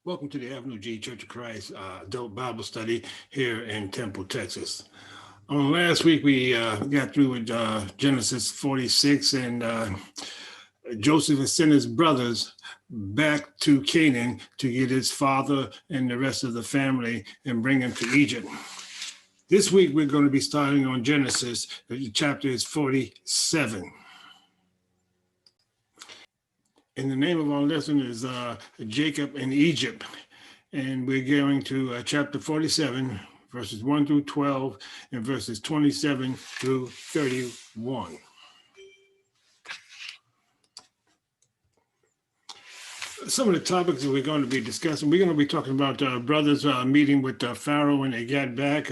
Welcome to the Avenue G Church of Christ Adult Bible Study here in Temple, Texas. Last week we got through with Genesis 46 and Joseph has sent his brothers back to Canaan to get his father and the rest of the family and bring them to Egypt. This week we're going to be starting on Genesis, chapter is 47. And the name of our lesson is Jacob in Egypt. And we're going to chapter 47, verses 1 through 12, and verses 27 through 31. Some of the topics that we're going to be discussing, we're going to be talking about brothers meeting with Pharaoh when they got back,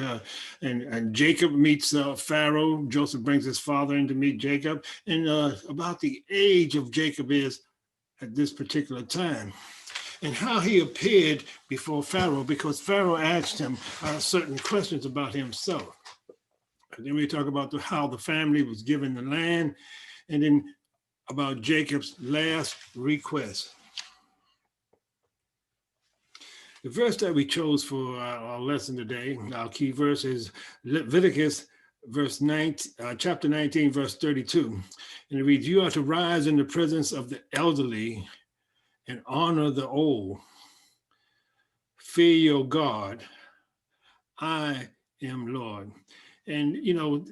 and Jacob meets Pharaoh. Joseph brings his father in to meet Jacob, and about the age of Jacob is at this particular time, and how he appeared before Pharaoh, because Pharaoh asked him certain questions about himself. And then we talk about how the family was given the land, and then about Jacob's last request. The verse that we chose for our lesson today, our key verse, is Leviticus chapter 19, verse 32. And it reads, "You are to rise in the presence of the elderly and honor the old. Fear your God. I am Lord." And, you know,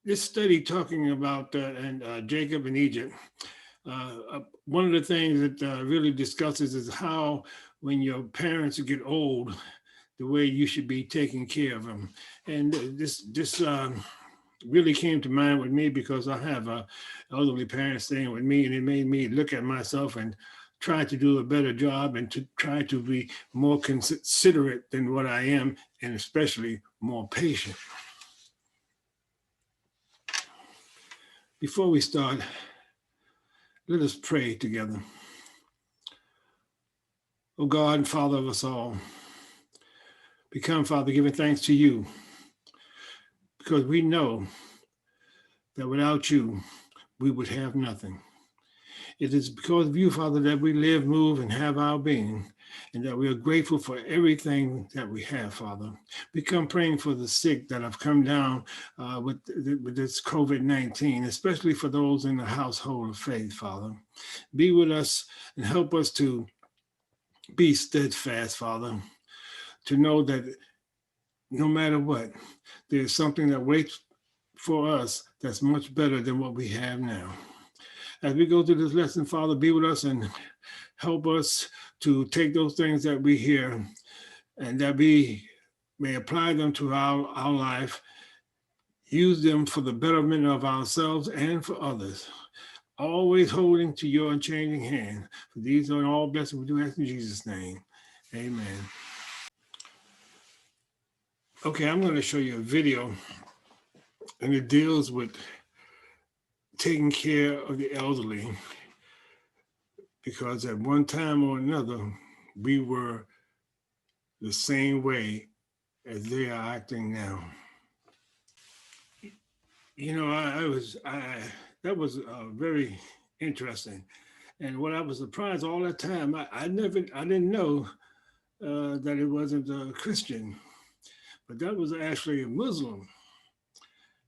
this study talking about Jacob in Egypt, one of the things that really discusses is how when your parents get old, the way you should be taking care of them. And this really came to mind with me because I have elderly parents staying with me, and it made me look at myself and try to do a better job and to try to be more considerate than what I am, and especially more patient. Before we start, let us pray together. Oh God and Father of us all, become, Father, giving thanks to you, because we know that without you, we would have nothing. It is because of you, Father, that we live, move, and have our being, and that we are grateful for everything that we have, Father. We come praying for the sick that have come down with this COVID-19, especially for those in the household of faith, Father. Be with us and help us to be steadfast, Father, to know that no matter what, there's something that waits for us that's much better than what we have now. As we go through this lesson, Father, be with us and help us to take those things that we hear and that we may apply them to our life, use them for the betterment of ourselves and for others, always holding to your unchanging hand. For these are all blessings we do ask in Jesus' name. Amen. Okay, I'm going to show you a video, and it deals with taking care of the elderly, because at one time or another, we were the same way as they are acting now. You know, that was very interesting. And what I was surprised all that time, I didn't know that it wasn't a Christian, but that was actually a Muslim.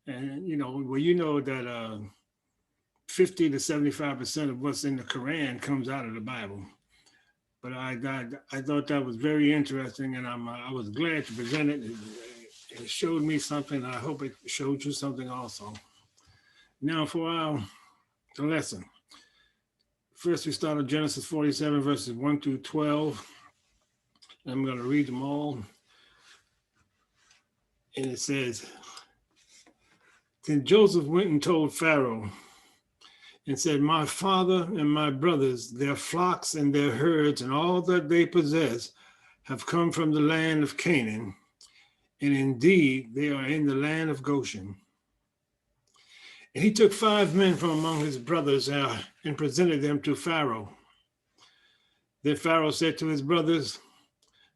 And, you know, well, you know that 50 to 75% of what's in the Quran comes out of the Bible. But I thought that was very interesting, and I was glad to present it. It showed me something. I hope it showed you something also. Now for our lesson. First, we start on Genesis 47, verses 1 through 12. I'm going to read them all. And it says, "Then Joseph went and told Pharaoh and said, 'My father and my brothers, their flocks and their herds and all that they possess have come from the land of Canaan, and indeed they are in the land of Goshen.' And he took 5 men from among his brothers and presented them to Pharaoh. Then Pharaoh said to his brothers,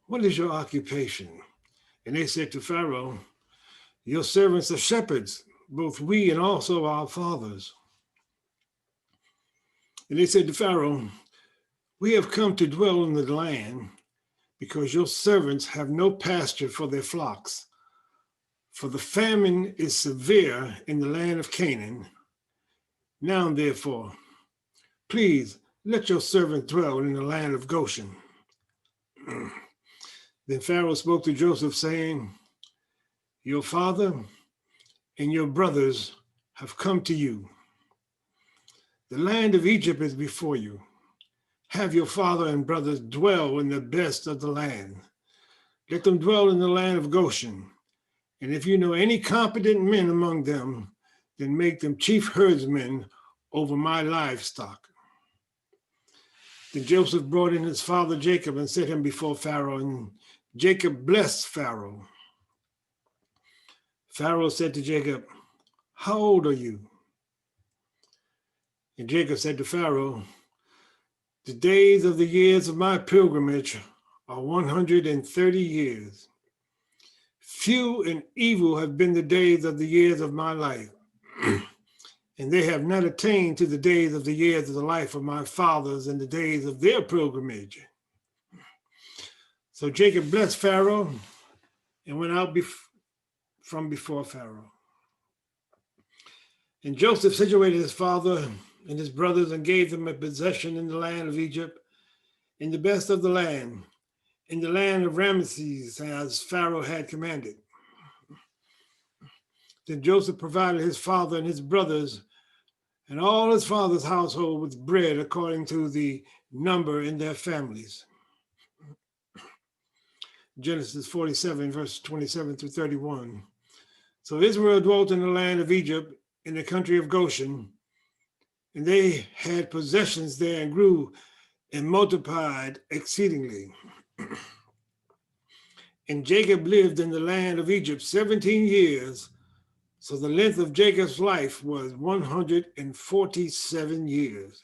'What is your occupation?' And they said to Pharaoh, 'Your servants are shepherds, both we and also our fathers.' And they said to Pharaoh, 'We have come to dwell in the land, because your servants have no pasture for their flocks. For the famine is severe in the land of Canaan. Now, therefore, please let your servant dwell in the land of Goshen. Then Pharaoh spoke to Joseph, saying, your father and your brothers have come to you. The land of Egypt is before you. Have your father and brothers dwell in the best of the land. Let them dwell in the land of Goshen. And if you know any competent men among them, then make them chief herdsmen over my livestock. Then Joseph brought in his father Jacob and set him before Pharaoh, and Jacob blessed Pharaoh. Pharaoh said to Jacob, how old are you? And Jacob said to Pharaoh, the days of the years of my pilgrimage are 130 years. Few and evil have been the days of the years of my life, and they have not attained to the days of the years of the life of my fathers and the days of their pilgrimage. So Jacob blessed Pharaoh and went out from before Pharaoh. And Joseph situated his father and his brothers and gave them a possession in the land of Egypt, in the best of the land, in the land of Ramesses, as Pharaoh had commanded. Then Joseph provided his father and his brothers and all his father's household with bread according to the number in their families. Genesis 47, verse 27 through 31. So Israel dwelt in the land of Egypt, in the country of Goshen, and they had possessions there and grew and multiplied exceedingly. And Jacob lived in the land of Egypt 17 years, so the length of Jacob's life was 147 years.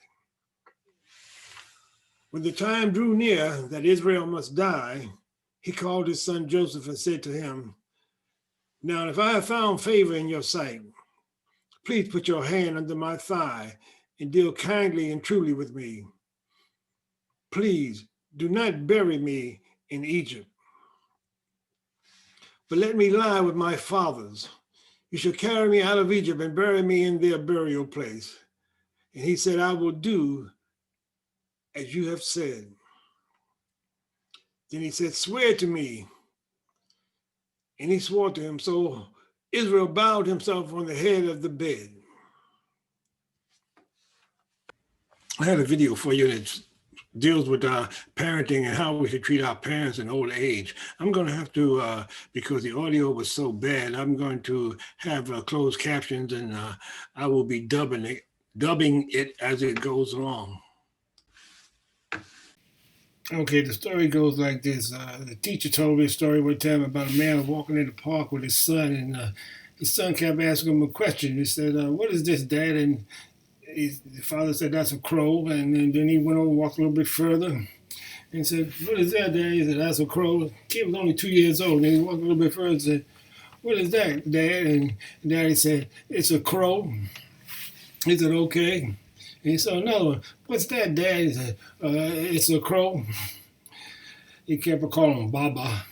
When the time drew near that Israel must die, he called his son Joseph and said to him, now, if I have found favor in your sight, please put your hand under my thigh and deal kindly and truly with me. Please do not bury me in Egypt, but let me lie with my fathers. You shall carry me out of Egypt and bury me in their burial place. And he said, I will do as you have said. Then he said, swear to me. And he swore to him. So Israel bowed himself on the head of the bed. I had a video for you that deals with parenting and how we should treat our parents in old age. I'm going to have to, because the audio was so bad, I'm going to have closed captions, and I will be dubbing it as it goes along. Okay, the story goes like this. The teacher told me a story one time about a man walking in the park with his son, and his son kept asking him a question. He said, what is this, Dad? And the father said, that's a crow. And then he went over and walked a little bit further and said, what is that, Dad? He said, that's a crow. The kid was only 2 years old. And he walked a little bit further and said, what is that, Dad? And Daddy said, it's a crow. He said, okay. And he said, no, what's that, Dad? He said, it's a crow. He kept calling him Baba.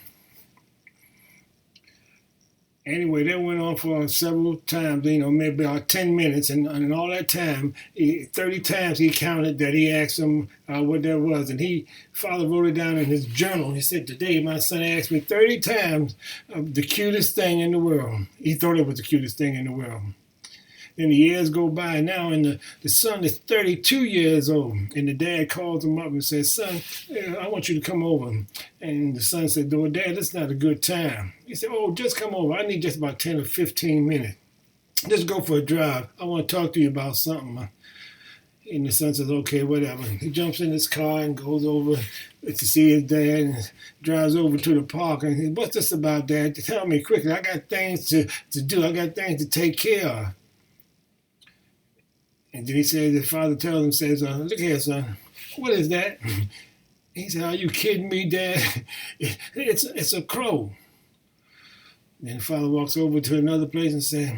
Anyway, that went on for several times, maybe about 10 minutes. And all that time, 30 times he counted that he asked him what that was. And father wrote it down in his journal. He said, today my son asked me 30 times the cutest thing in the world. He thought it was the cutest thing in the world. Then the years go by now, and the son is 32 years old. And the dad calls him up and says, son, I want you to come over. And the son said, oh, Dad, it's not a good time. He said, oh, just come over. I need just about 10 or 15 minutes. Just go for a drive. I want to talk to you about something. And the son says, okay, whatever. He jumps in his car and goes over to see his dad and drives over to the park. And he says, what's this about, Dad? Tell me quickly. I got things to do. I got things to take care of. And then he says, the father tells him, says, look here, son, what is that? He said, are you kidding me, Dad? It's a crow. Then the father walks over to another place and says,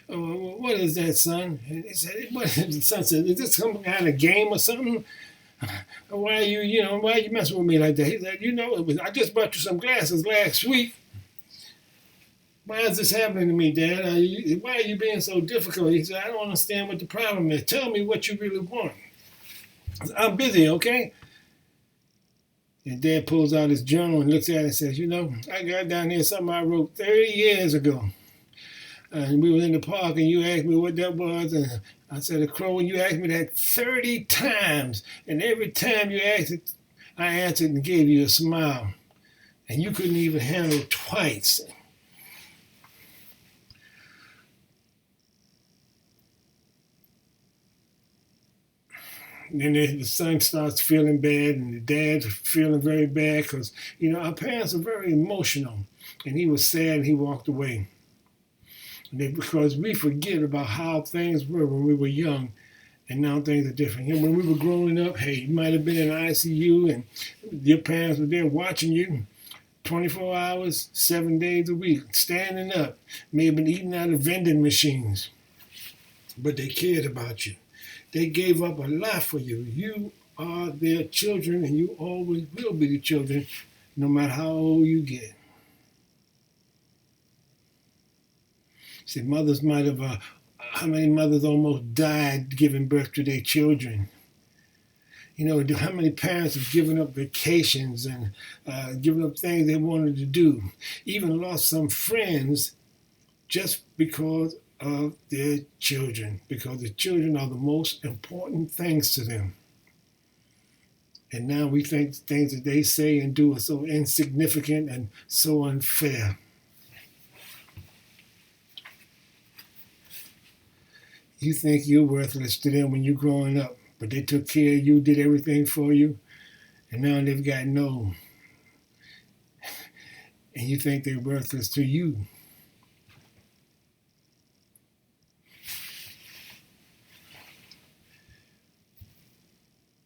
oh, what is that, son? And he said, what? The son said, is this some kind of game or something? Why why are you messing with me like that? He said, I just bought you some glasses last week. Why is this happening to me, Dad? Why are you being so difficult? He said, I don't understand what the problem is. Tell me what you really want. I'm busy, okay? And Dad pulls out his journal and looks at it and says, I got down here something I wrote 30 years ago. And we were in the park and you asked me what that was. And I said, a crow, and you asked me that 30 times. And every time you asked it, I answered and gave you a smile. And you couldn't even handle it twice. And then the son starts feeling bad, and the dad's feeling very bad because, our parents are very emotional. And he was sad and he walked away. Because we forget about how things were when we were young, and now things are different. When we were growing up, hey, you might have been in ICU and your parents were there watching you 24 hours, 7 days a week, standing up, may have been eating out of vending machines, but they cared about you. They gave up a lot for you. You are their children, and you always will be the children, no matter how old you get. See, mothers might have, how many mothers almost died giving birth to their children? How many parents have given up vacations and given up things they wanted to do? Even lost some friends just because of their children, because the children are the most important things to them. And now we think things that they say and do are so insignificant and so unfair. You think you're worthless to them when you're growing up, but they took care of you, did everything for you, and now they've got no. And you think they're worthless to you.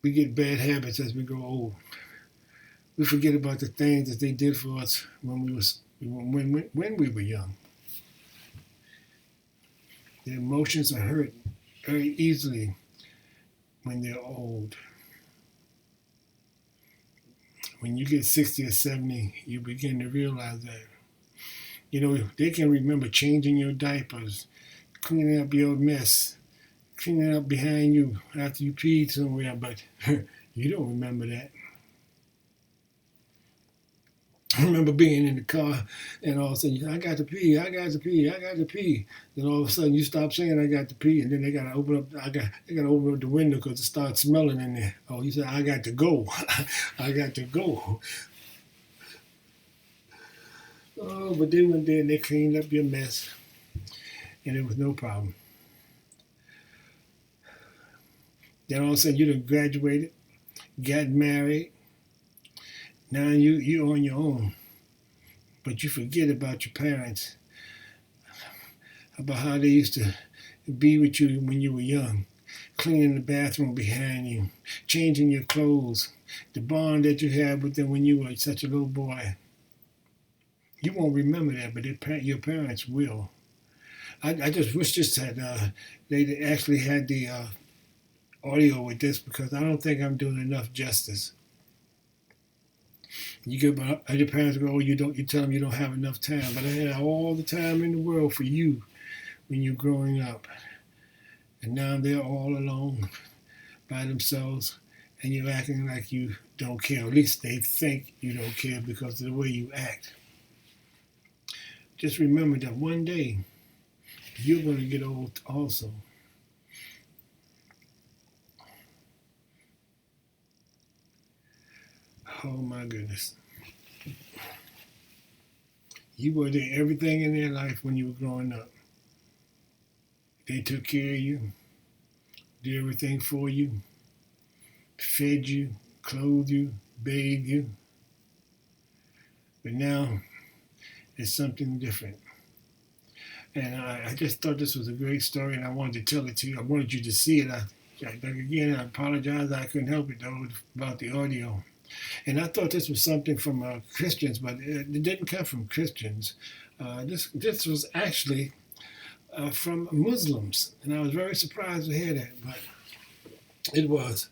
We get bad habits as we grow old. We forget about the things that they did for us when we were young. Their emotions are hurt very easily when they're old. When you get 60 or 70, you begin to realize that. They can remember changing your diapers, cleaning up your mess, cleaning up behind you after you peed somewhere, but you don't remember that. I remember being in the car and all of a sudden, I got to pee, I got to pee, I got to pee. Then all of a sudden you stop saying I got to pee, and then they gotta open up the window because it starts smelling in there. Oh, you said I got to go. I got to go. Oh, but they went there and they cleaned up your mess, and it was no problem. Then all of a sudden you done graduated, got married. Now you're on your own, but you forget about your parents, about how they used to be with you when you were young, cleaning the bathroom behind you, changing your clothes, the bond that you had with them when you were such a little boy. You won't remember that, but your parents will. I just wish they actually had the audio with this, because I don't think I'm doing enough justice. Your parents go, you tell them you don't have enough time, but I had all the time in the world for you when you're growing up, and now they're all alone by themselves, and you're acting like you don't care. At least they think you don't care because of the way you act. Just remember that one day you're going to get old also. Oh my goodness. You were there, everything in their life when you were growing up. They took care of you, did everything for you, fed you, clothed you, bathed you. But now it's something different. And I just thought this was a great story, and I wanted to tell it to you. I wanted you to see it. Again, I apologize. I couldn't help it, though, about the audio. And I thought this was something from Christians, but it didn't come from Christians. This was actually from Muslims, and I was very surprised to hear that, but it was.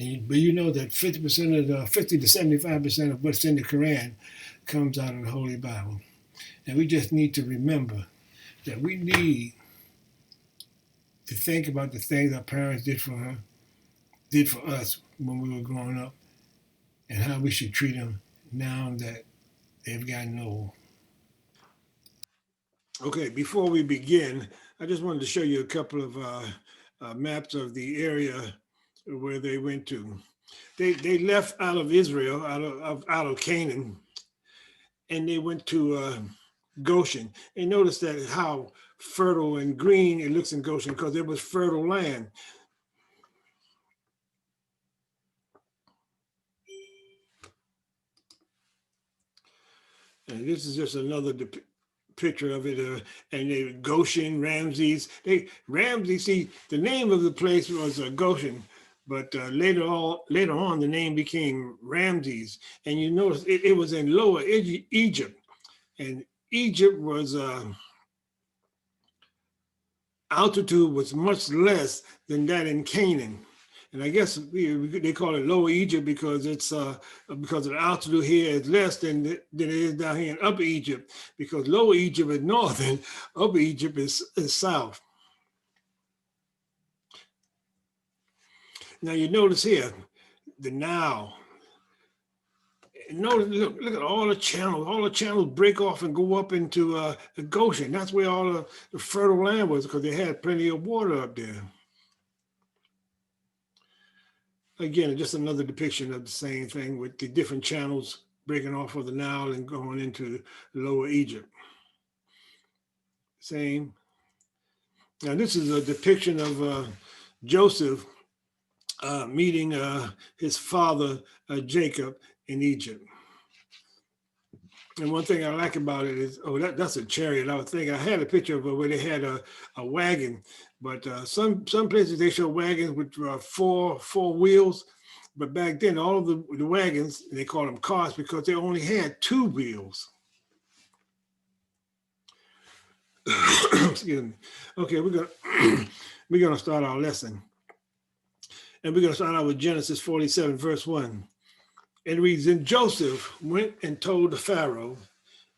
But you know that 50% of the 50 to 75% of what's in the Quran comes out of the Holy Bible. And we just need to remember that we need to think about the things our parents did for us when we were growing up, and how we should treat them now that they've gotten old. Okay, before we begin, I just wanted to show you a couple of maps of the area where they went to. They left out of Israel, out of Canaan, and they went to Goshen. And notice that how fertile and green it looks in Goshen, because it was fertile land. And this is just another picture of it. And they Goshen, Ramses. Ramses. See, the name of the place was Goshen, but later on, the name became Ramses. And you notice it was in Lower Egypt, and Egypt was altitude was much less than that in Canaan. And I guess they call it Lower Egypt because it's because the altitude here is less than it is down here in Upper Egypt, because Lower Egypt is north and Upper Egypt is south. Now you notice here, the Nile. Notice, look at all the channels. All the channels break off and go up into Goshen. That's where all the fertile land was, because they had plenty of water up there. Again, just another depiction of the same thing with the different channels breaking off of the Nile and going into Lower Egypt. Same. Now this is a depiction of Joseph meeting his father Jacob in Egypt. And one thing I like about it is, that's a chariot. I was thinking I had a picture of it where they had a wagon, but some places they show wagons with four wheels. But back then, all of the wagons, they call them carts because they only had two wheels. Excuse me. Okay, we're gonna start our lesson, and we're gonna start out with Genesis 47, verse 1. It reads, "And Joseph went and told the Pharaoh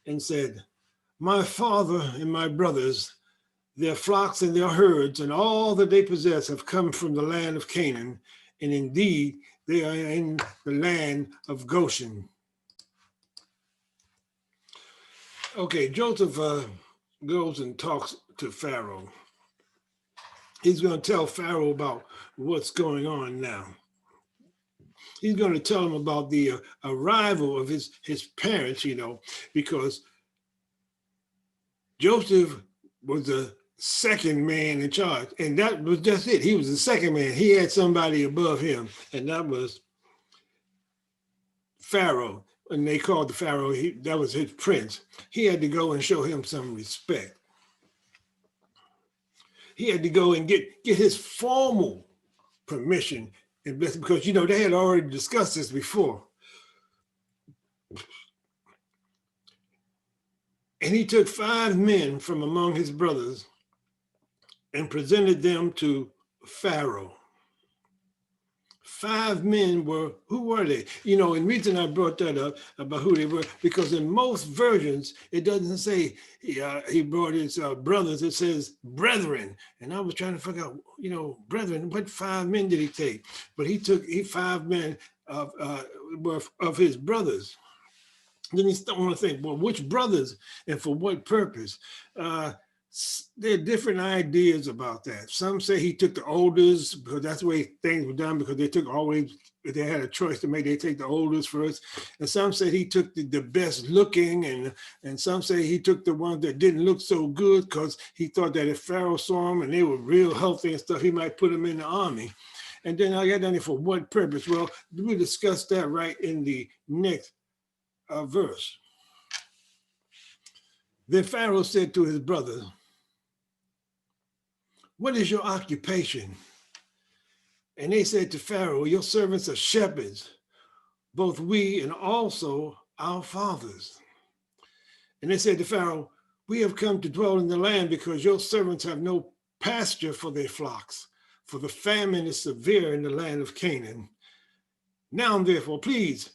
and said, My father and my brothers, their flocks and their herds, and all that they possess have come from the land of Canaan, and indeed they are in the land of Goshen." Okay, Joseph goes and talks to Pharaoh. He's going to tell Pharaoh about what's going on now. He's going to tell him about the arrival of his parents, because Joseph was the second man in charge, and that was just it. He was the second man. He had somebody above him, and that was Pharaoh. And they called the Pharaoh, that was his prince. He had to go and show him some respect. He had to go and get his formal permission, because they had already discussed this before. And he took 5 men from among his brothers and presented them to Pharaoh. 5 men who were they? And the reason I brought that up about who they were, because in most versions, it doesn't say he brought his brothers, it says brethren. And I was trying to figure out, brethren, what 5 men did he take? But he took 5 men of his brothers. Then you still want to think, well, which brothers and for what purpose? There are different ideas about that. Some say he took the oldest because that's the way things were done, because if they had a choice to make, they take the oldest first. And some say he took the best looking, and some say he took the ones that didn't look so good because he thought that if Pharaoh saw them and they were real healthy and stuff, he might put them in the army. And then I got down there for what purpose? Well, we discussed that right in the next verse. Then Pharaoh said to his brother, "What is your occupation?" And they said to Pharaoh, "Your servants are shepherds, both we and also our fathers." And they said to Pharaoh, "We have come to dwell in the land because your servants have no pasture for their flocks, for the famine is severe in the land of Canaan." Now therefore, please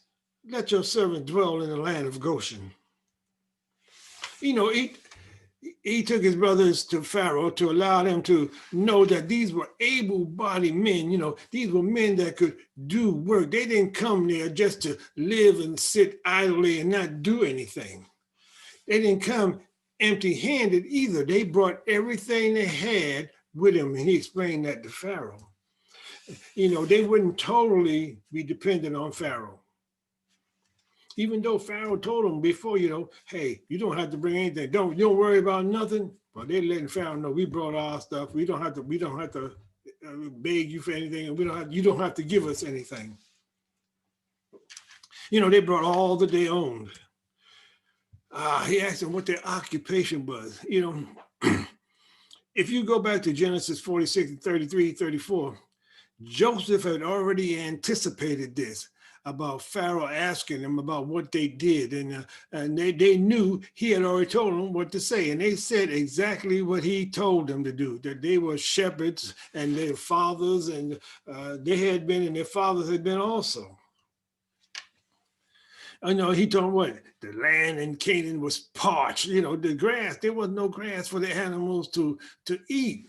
let your servant dwell in the land of Goshen. You know, he took his brothers to Pharaoh to allow them to know that these were able-bodied men. You know, these were men that could do work. They didn't come there just to live and sit idly and not do anything. They didn't come empty-handed either. They brought everything they had with them, and he explained that to Pharaoh. You know, they wouldn't totally be dependent on Pharaoh. Even though Pharaoh told them before, you know, hey, you don't have to bring anything. You don't worry about nothing. But they're letting Pharaoh know we brought our stuff. We don't have to beg you for anything, and you don't have to give us anything. You know, they brought all that they owned. He asked them what their occupation was. You know, if you go back to Genesis 46, 33, 34, Joseph had already anticipated this about Pharaoh asking them about what they did. And they knew he had already told them what to say. And they said exactly what he told them to do, that they were shepherds and their fathers, and they had been, and their fathers had been also. I know he told them what the land in Canaan was parched. You know, the grass, there was no grass for the animals to eat.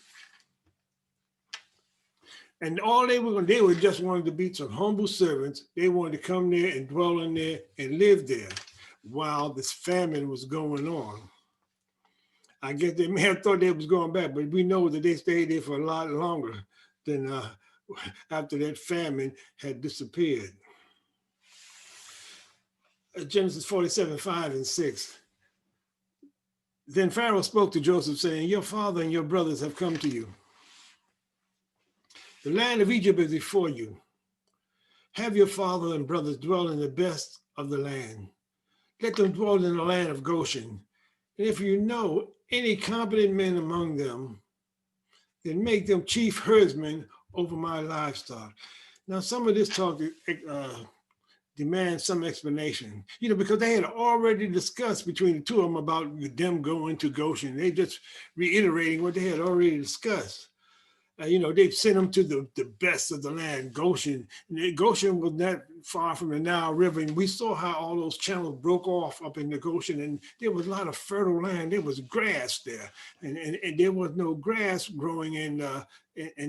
And all they were just wanted to be some humble servants. They wanted to come there and dwell in there and live there while this famine was going on. I guess they may have thought they was going back, but we know that they stayed there for a lot longer than after that famine had disappeared. Genesis 47, 5 and 6. Then Pharaoh spoke to Joseph, saying, your father and your brothers have come to you. The land of Egypt is before you. Have your father and brothers dwell in the best of the land. Let them dwell in the land of Goshen. And if you know any competent men among them, then make them chief herdsmen over my livestock. Now, some of this talk demands some explanation, you know, because they had already discussed between the two of them about them going to Goshen. They just reiterating what they had already discussed. You know, they've sent them to the best of the land, Goshen. Goshen was not far from the Nile River, and we saw how all those channels broke off up in the Goshen, and there was a lot of fertile land. There was grass there, and there was no grass growing in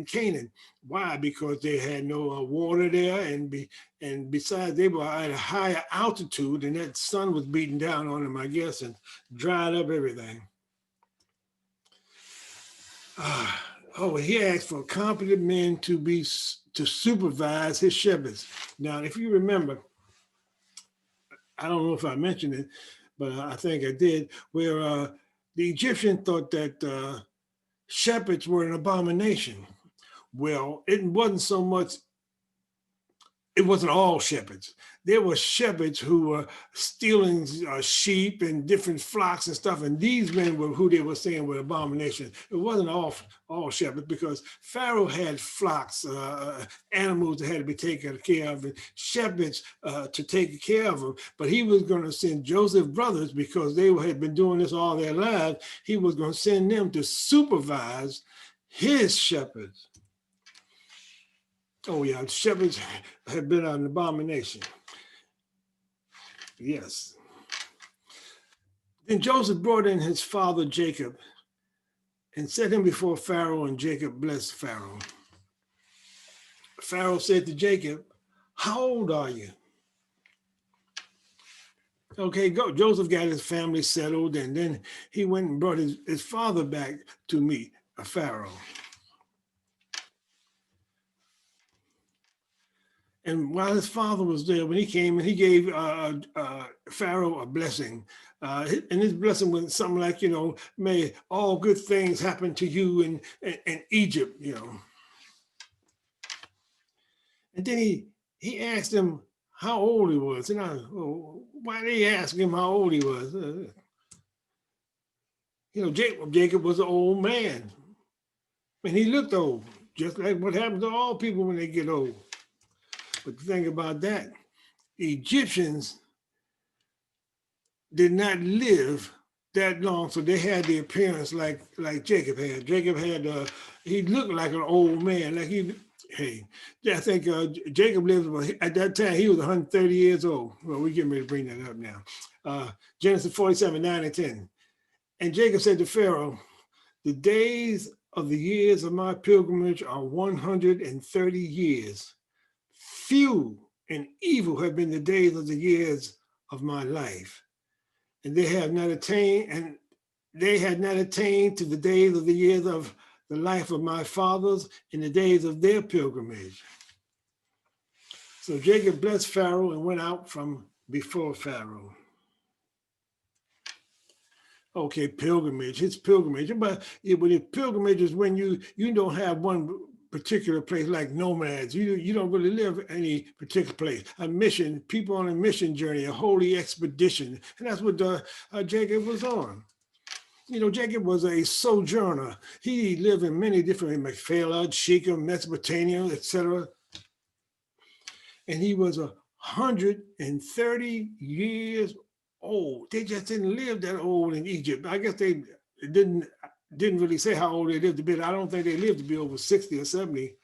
Canaan. Why? Because they had no water there, and besides, they were at a higher altitude, and that sun was beating down on them, I guess, and dried up everything. He asked for competent men to supervise his shepherds. Now, if you remember, I don't know if I mentioned it, but I think I did, where the Egyptian thought that shepherds were an abomination. Well, it wasn't so much, it wasn't all shepherds. There were shepherds who were stealing sheep and different flocks and stuff, and these men were who they were saying were abominations. It wasn't all shepherds, because Pharaoh had flocks, animals that had to be taken care of, and shepherds to take care of them. But he was going to send Joseph's brothers, because they had been doing this all their lives. He was going to send them to supervise his shepherds. Oh yeah, shepherds have been an abomination. Yes. Then Joseph brought in his father Jacob and set him before Pharaoh, and Jacob blessed Pharaoh. Pharaoh said to Jacob, how old are you? Okay, go. Joseph got his family settled, and then he went and brought his father back to meet Pharaoh. And while his father was there, when he came, and he gave Pharaoh a blessing. And his blessing was something like, you know, may all good things happen to you in Egypt, you know. And then he asked him how old he was. And why did he ask him how old he was? You know, Jacob was an old man. And he looked old, just like what happens to all people when they get old. But the thing about that, Egyptians did not live that long, so they had the appearance like Jacob had. Jacob had, he looked like an old man, like Hey, yeah, I think Jacob lived, at that time, he was 130 years old. Well, we're getting ready to bring that up now. Genesis 47, 9 and 10. And Jacob said to Pharaoh, the days of the years of my pilgrimage are 130 years. Few and evil have been the days of the years of my life. And they had not attained to the days of the years of the life of my fathers in the days of their pilgrimage. So Jacob blessed Pharaoh and went out from before Pharaoh. Okay, pilgrimage, his pilgrimage. But his pilgrimage is when you don't have one particular place like nomads. You don't really live any particular place. A mission, people on a mission journey, a holy expedition. And that's what Jacob was on. Jacob was a sojourner. He lived in many different Machpelah, Shechem, Mesopotamia, etc. And he was 130 years old. They just didn't live that old in Egypt. I guess they didn't really say how old they lived to be. I don't think they lived to be over 60 or 70.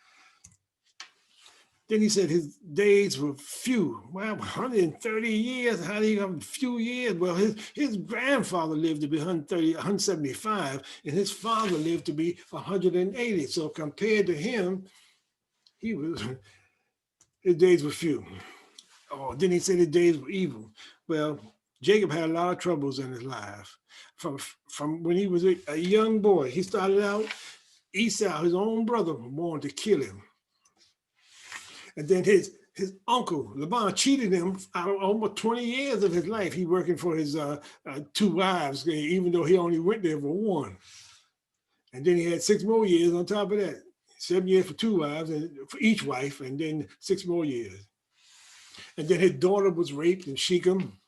Then he said his days were few. Well, 130 years, how do you have a few years? Well, his grandfather lived to be 130, 175, and his father lived to be 180. So compared to him, his days were few. Oh, then he said his days were evil. Well, Jacob had a lot of troubles in his life. From when he was a young boy, he started out, Esau, his own brother, wanted to kill him. And then his uncle, Laban, cheated him out of almost 20 years of his life. He working for his 2 wives, even though he only went there for 1. And then he had 6 more years on top of that. 7 years for 2 wives, and for each wife, and then 6 more years. And then his daughter was raped in Shechem.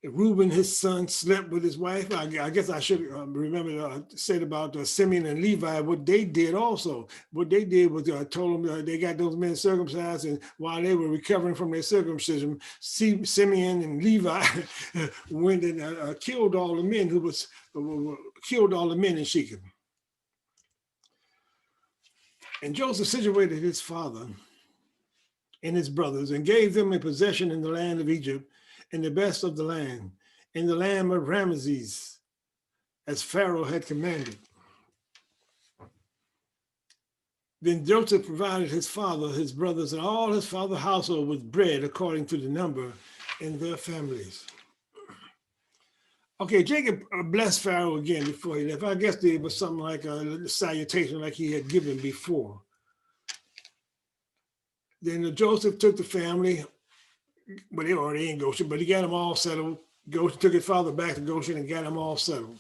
Reuben, his son, slept with his wife. I guess I should remember said about Simeon and Levi, what they did also. What they did was told them they got those men circumcised, and while they were recovering from their circumcision, Simeon and Levi went and killed all the men killed all the men in Shechem. And Joseph situated his father and his brothers and gave them a possession in the land of Egypt, and the best of the land, in the land of Ramesses, as Pharaoh had commanded. Then Joseph provided his father, his brothers, and all his father's household with bread according to the number in their families. Okay, Jacob blessed Pharaoh again before he left. I guess there was something like a salutation like he had given before. Then Joseph took the family, but they were already in Goshen, but he got them all settled. Goshen took his father back to Goshen and got them all settled.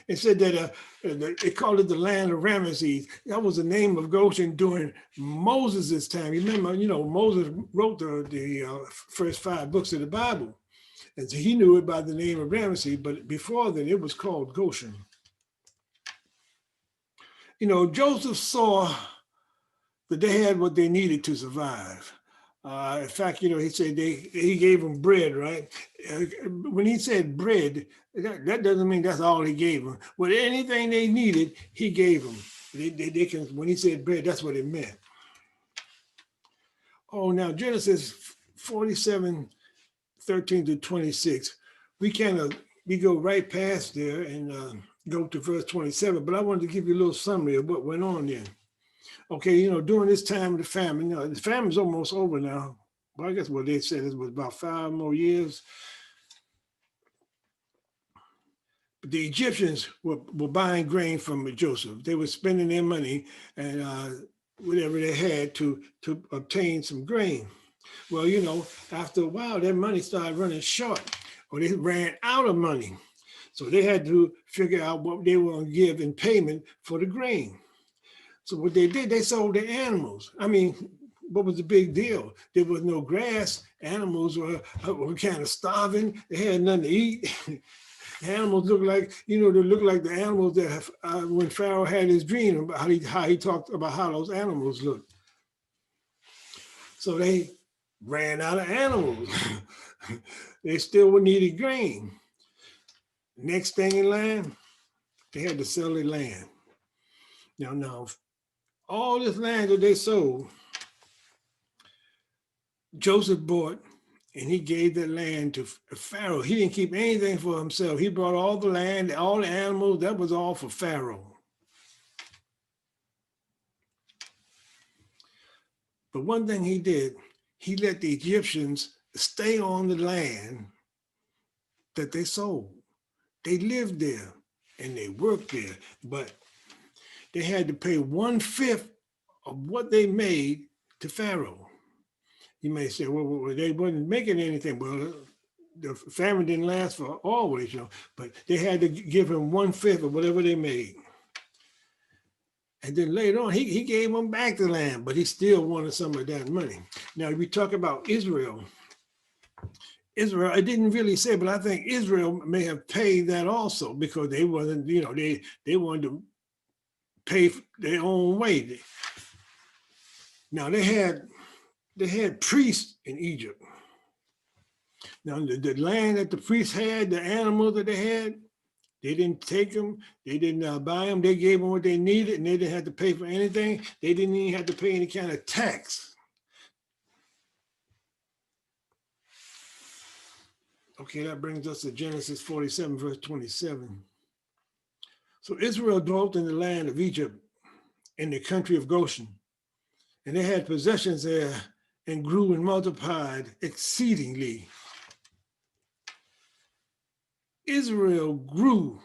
It said that they called it the land of Ramesses. That was the name of Goshen during Moses' time. You remember, Moses wrote the first 5 books of the Bible. And so he knew it by the name of Ramesses, but before then it was called Goshen. Joseph saw that they had what they needed to survive. In fact, he said he gave them bread, right? When he said bread, that doesn't mean that's all he gave them. But anything they needed, he gave them. They can. When he said bread, that's what it meant. Oh, now Genesis 47, 13 to 26. We go right past there and go to verse 27. But I wanted to give you a little summary of what went on there. Okay, during this time of the famine, the famine's almost over now. Well, I guess what they said is was about 5 more years. But the Egyptians were buying grain from Joseph. They were spending their money and whatever they had to obtain some grain. Well, after a while, their money started running short, or they ran out of money. So they had to figure out what they were going to give in payment for the grain. So what they did, they sold their animals. I mean, what was the big deal? There was no grass. Animals were kind of starving. They had nothing to eat. Animals look like, they look like the animals that when Pharaoh had his dream about how he talked about how those animals looked. So they ran out of animals. They still needed grain. Next thing in line, they had to sell their land. Now, all this land that they sold, Joseph bought, and he gave that land to Pharaoh. He didn't keep anything for himself. He brought all the land, all the animals, that was all for Pharaoh. But one thing he did, he let the Egyptians stay on the land that they sold. They lived there and they worked there, but they had to pay 1/5 of what they made to Pharaoh. You may say, well, they wasn't making anything. Well, the famine didn't last for always, but they had to give him 1/5 of whatever they made. And then later on, he gave them back the land, but he still wanted some of that money. Now, we talk about Israel. Israel, I didn't really say, but I think Israel may have paid that also because they wasn't, they wanted to pay their own way. Now, they had priests in Egypt. Now, the land that the priests had, the animals that they had, they didn't take them. They didn't buy them. They gave them what they needed, and they didn't have to pay for anything. They didn't even have to pay any kind of tax. Okay, that brings us to Genesis 47, verse 27. So Israel dwelt in the land of Egypt, in the country of Goshen, and they had possessions there and grew and multiplied exceedingly. Israel grew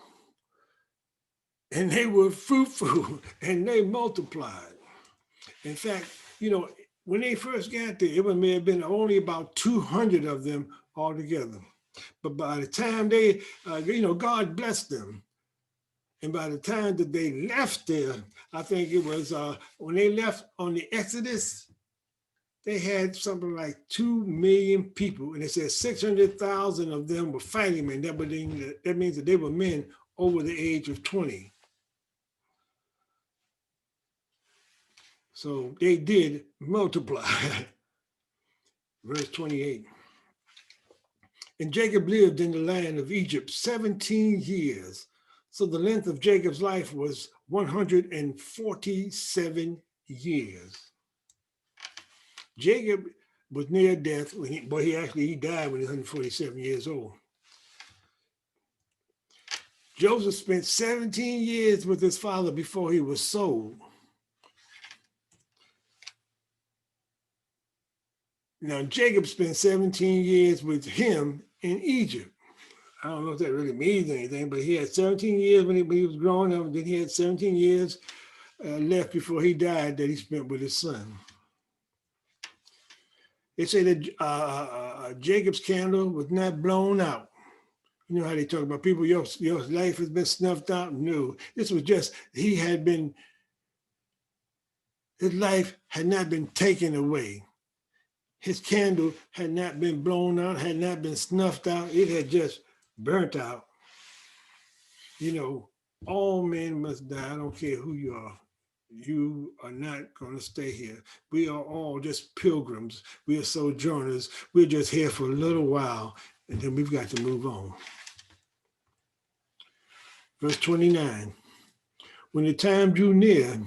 and they were fruitful and they multiplied. In fact, when they first got there, it may have been only about 200 of them altogether. But by the time they, God blessed them. And by the time that they left there, I think it was when they left on the Exodus, they had something like 2 million people. And it said 600,000 of them were fighting men. That means that they were men over the age of 20. So they did multiply. Verse 28. And Jacob lived in the land of Egypt 17 years. So the length of Jacob's life was 147 years. Jacob was near death, he died when he was 147 years old. Joseph spent 17 years with his father before he was sold. Now, Jacob spent 17 years with him in Egypt. I don't know if that really means anything, but he had 17 years when he was growing up. Then he had 17 years left before he died that he spent with his son. They say that Jacob's candle was not blown out. You know how they talk about people, your life has been snuffed out? No, this was just, his life had not been taken away. His candle had not been blown out, had not been snuffed out. It had just burnt out. All men must die. I don't care who you are. You are not going to stay here. We are all just pilgrims. We are sojourners. We're just here for a little while, and then we've got to move on. Verse 29. When the time drew near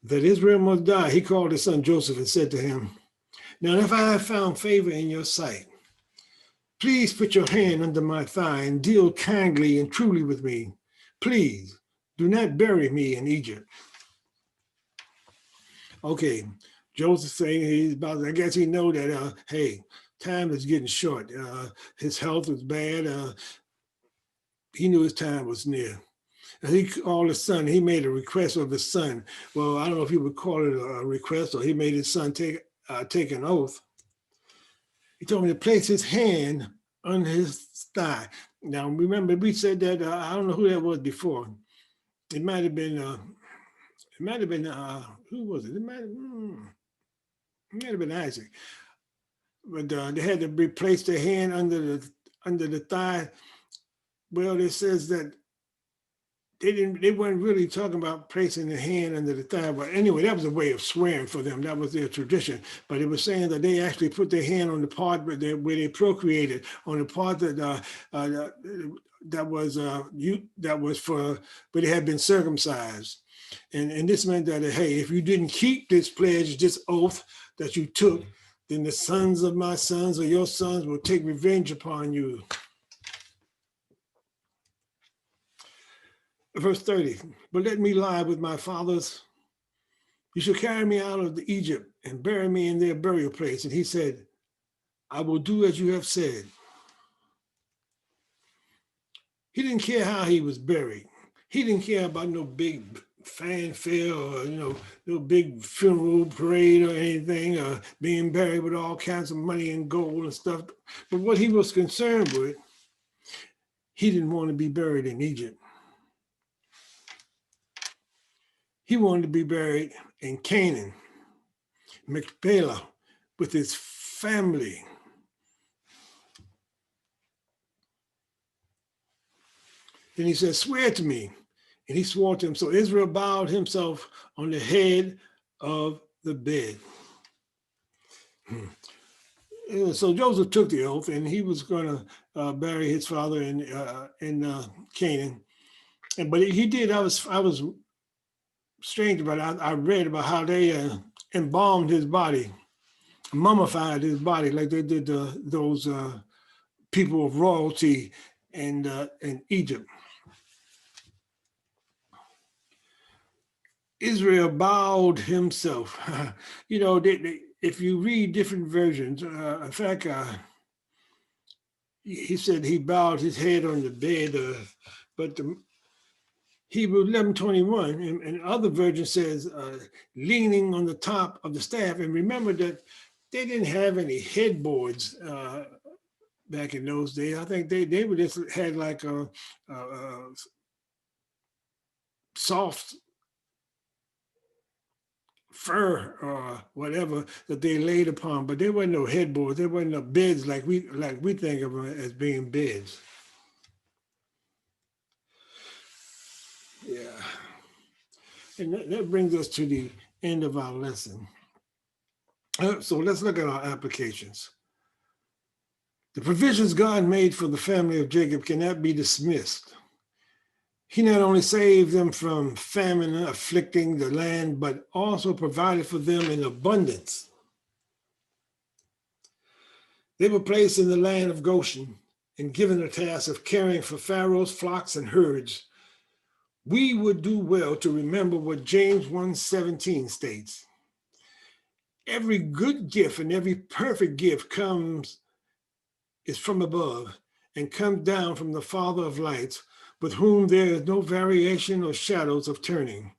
that Israel must die, he called his son Joseph and said to him, now, if I have found favor in your sight, please put your hand under my thigh and deal kindly and truly with me. Please do not bury me in Egypt. Okay, Joseph saying I guess he know that, hey, time is getting short. His health was bad. He knew his time was near. And he called his son. He made a request of his son. Well, I don't know if he would call it a request or he made his son take an oath. He told me to place his hand on his thigh. Now, remember, we said that, I don't know who that was before. It might have been, who was it? It might have been Isaac. But they had to place their hand under the thigh. Well, it says that they weren't really talking about placing the hand under the thigh, but anyway, that was a way of swearing for them. That was their tradition. But it was saying that they actually put their hand on the part where they procreated, on the part that was for where they had been circumcised. And this meant that, hey, if you didn't keep this pledge, this oath that you took, then the sons of my sons or your sons will take revenge upon you. Verse 30, but let me lie with my fathers. You shall carry me out of Egypt and bury me in their burial place. And he said, I will do as you have said. He didn't care how he was buried. He didn't care about no big fanfare or, no big funeral parade or anything, or being buried with all kinds of money and gold and stuff. But what he was concerned with, he didn't want to be buried in Egypt. He wanted to be buried in Canaan, Machpelah, with his family. Then he said, swear to me. And he swore to him. So Israel bowed himself on the head of the bed. So Joseph took the oath, and he was going to bury his father in Canaan. But he did. I was strange about it. I read about how they embalmed his body, mummified his body, like they did those people of royalty in Egypt. Israel bowed himself. If you read different versions, in fact, he said he bowed his head on the bed, but the Hebrews 11:21 and other version says leaning on the top of the staff. And remember that they didn't have any headboards back in those days. I think they would just had like a soft fur or whatever that they laid upon, but there wasn't no headboards. There wasn't no beds like we think of them as being beds. Yeah. And that brings us to the end of our lesson. So let's look at our applications. The provisions God made for the family of Jacob cannot be dismissed. He not only saved them from famine afflicting the land, but also provided for them in abundance. They were placed in the land of Goshen and given the task of caring for Pharaoh's flocks and herds. We would do well to remember what James 1:17 states. Every good gift and every perfect gift is from above and comes down from the Father of lights, with whom there is no variation or shadows of turning.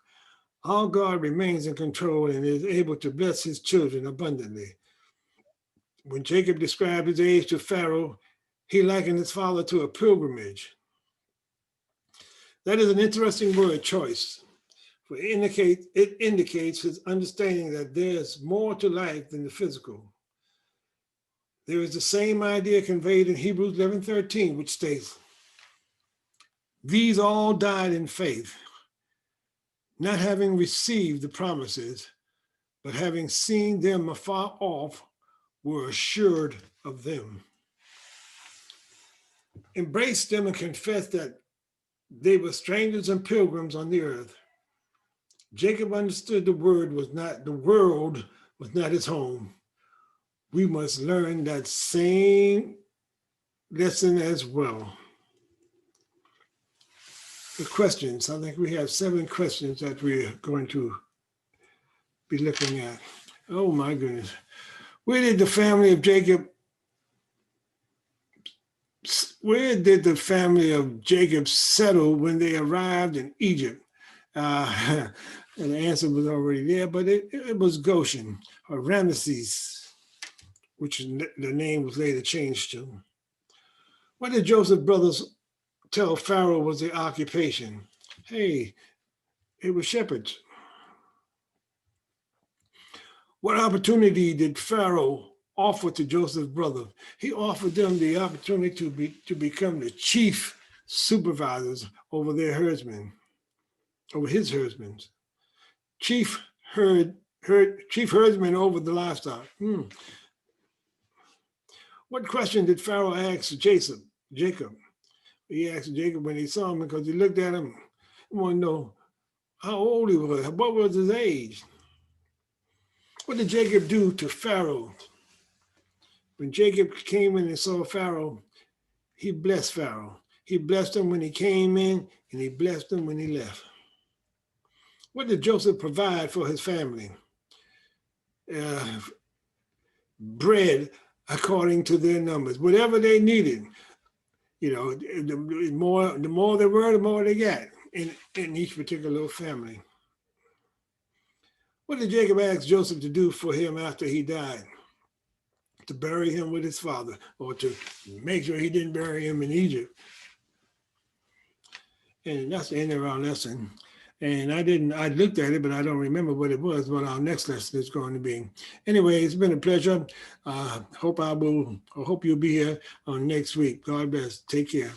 Our God remains in control and is able to bless his children abundantly. When Jacob described his age to Pharaoh, he likened his father to a pilgrimage. That is an interesting word choice, for it indicates his understanding that there's more to life than the physical. There is the same idea conveyed in Hebrews 11:13, which states, these all died in faith, not having received the promises, but having seen them afar off, were assured of them. Embrace them and confess that they were strangers and pilgrims on the earth. Jacob understood the world was not his home. We must learn that same lesson as well. The questions, I think we have 7 questions that we're going to be looking at. Oh my goodness. Where did the family of Jacob settle when they arrived in Egypt? And the answer was already there, but it was Goshen or Ramesses, which the name was later changed to. What did Joseph's brothers tell Pharaoh was their occupation? Hey, it was shepherds. What opportunity did Pharaoh offer to Joseph's brother? He offered them the opportunity to become the chief supervisors over their herdsmen, over his herdsmen. Chief herdsman over the livestock. What question did Pharaoh ask Jacob? He asked Jacob when he saw him because he looked at him and wanted to know, how old he was, what was his age. What did Jacob do to Pharaoh? When Jacob came in and saw Pharaoh, he blessed Pharaoh. He blessed him when he came in, and he blessed him when he left. What did Joseph provide for his family? Bread according to their numbers, whatever they needed. The more they were, the more they got in each particular family. What did Jacob ask Joseph to do for him after he died? To bury him with his father, or to make sure he didn't bury him in Egypt. And that's the end of our lesson. And I looked at it, but I don't remember what it was, what our next lesson is going to be. Anyway, it's been a pleasure. I hope you'll be here on next week. God bless. Take care.